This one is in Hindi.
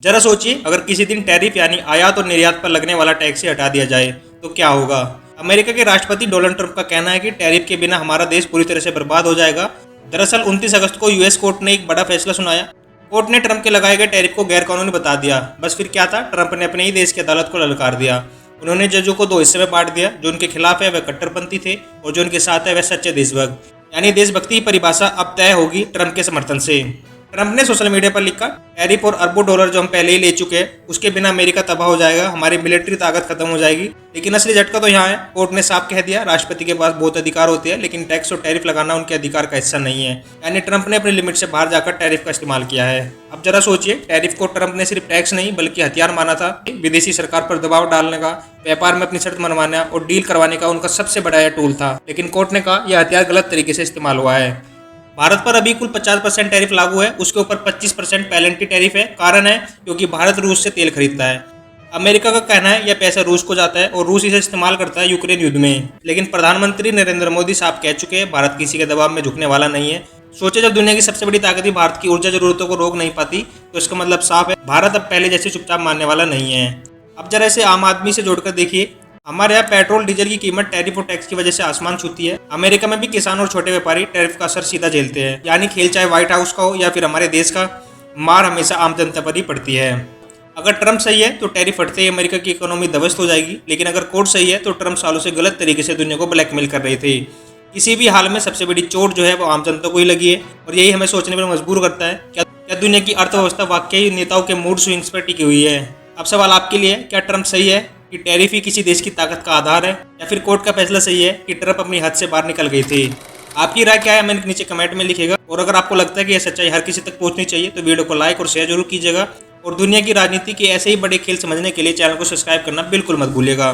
जरा सोचिए, अगर किसी दिन टैरिफ यानी आयात और निर्यात पर लगने वाला टैक्स ही हटा दिया जाए तो क्या होगा। अमेरिका के राष्ट्रपति डोनाल्ड ट्रंप का कहना है कि टैरिफ के बिना हमारा देश पूरी तरह से बर्बाद हो जाएगा। दरअसल 29 अगस्त को यूएस कोर्ट ने एक बड़ा फैसला सुनाया। कोर्ट ने ट्रंप के लगाए गए टैरिफ को गैरकानूनी बता दिया। बस फिर क्या था, ट्रंप ने अपने ही देश की अदालत को ललकार दिया। उन्होंने जजों को 2 हिस्से में बांट दिया। जो उनके खिलाफ है वह कट्टरपंथी थे और जो उनके साथ है वह सच्चे देशभक्त। यानी देशभक्ति की परिभाषा अब तय होगी ट्रंप के समर्थन से। ट्रंप ने सोशल मीडिया पर लिखा, टैरिफ और अरबों डॉलर जो हम पहले ही ले चुके हैं उसके बिना अमेरिका तबाह हो जाएगा, हमारी मिलिट्री ताकत खत्म हो जाएगी। लेकिन असली झटका तो यहाँ है। कोर्ट ने साफ कह दिया, राष्ट्रपति के पास बहुत अधिकार होते हैं लेकिन टैक्स और टैरिफ लगाना उनके अधिकार का हिस्सा नहीं है। यानी ट्रंप ने अपनी लिमिट से बाहर जाकर टैरिफ का इस्तेमाल किया है। अब जरा सोचिए, टैरिफ को ट्रंप ने सिर्फ टैक्स नहीं बल्कि हथियार माना था। विदेशी सरकार पर दबाव डालने का, व्यापार में अपनी शर्त मनवाने और डील करवाने का उनका सबसे बड़ा यह टूल था। लेकिन कोर्ट ने कहा यह हथियार गलत तरीके से इस्तेमाल हुआ है। भारत पर अभी कुल 50% टैरिफ लागू है, उसके ऊपर 25% पेनल्टी टैरिफ है। कारण है क्योंकि भारत रूस से तेल खरीदता है। अमेरिका का कहना है यह पैसा रूस को जाता है और रूस इसे इस्तेमाल करता है यूक्रेन युद्ध में। लेकिन प्रधानमंत्री नरेंद्र मोदी साहब कह चुके हैं, भारत किसी के दबाव में झुकने वाला नहीं है। सोचे, जब दुनिया की सबसे बड़ी ताकत ही भारत की ऊर्जा जरूरतों को रोक नहीं पाती तो इसका मतलब साफ है, भारत अब पहले जैसे चुपचाप मानने वाला नहीं है। अब जरा इसे आम आदमी से जोड़कर देखिए। हमारे यहाँ पेट्रोल डीजल की कीमत टैरिफ और टैक्स की वजह से आसमान छूती है। अमेरिका में भी किसान और छोटे व्यापारी टैरिफ का असर सीधा झेलते हैं। यानी खेल चाहे व्हाइट हाउस का हो या फिर हमारे देश का, मार हमेशा आम जनता पर ही पड़ती है। अगर ट्रंप सही है तो टैरिफ हटते ही अमेरिका की इकोनॉमी ध्वस्त हो जाएगी। लेकिन अगर कोर्ट सही है तो ट्रंप सालों से गलत तरीके से दुनिया को ब्लैकमेल कर रहे थे। किसी भी हाल में सबसे बड़ी चोट जो है वो आम जनता को ही लगी है और यही हमें सोचने पर मजबूर करता है, क्या दुनिया की अर्थव्यवस्था वाकई नेताओं के मूड स्विंग्स पर टिकी हुई है। अब सवाल आपके लिए, क्या ट्रंप सही है कि टैरिफ ही किसी देश की ताकत का आधार है, या फिर कोर्ट का फैसला सही है कि ट्रंप अपनी हद से बाहर निकल गई थी। आपकी राय क्या है, हमें नीचे कमेंट में लिखिएगा। और अगर आपको लगता है कि यह सच्चाई हर किसी तक पहुंचनी चाहिए तो वीडियो को लाइक और शेयर जरूर कीजिएगा। और दुनिया की राजनीति के ऐसे ही बड़े खेल समझने के लिए चैनल को सब्सक्राइब करना बिल्कुल मत भूलिएगा।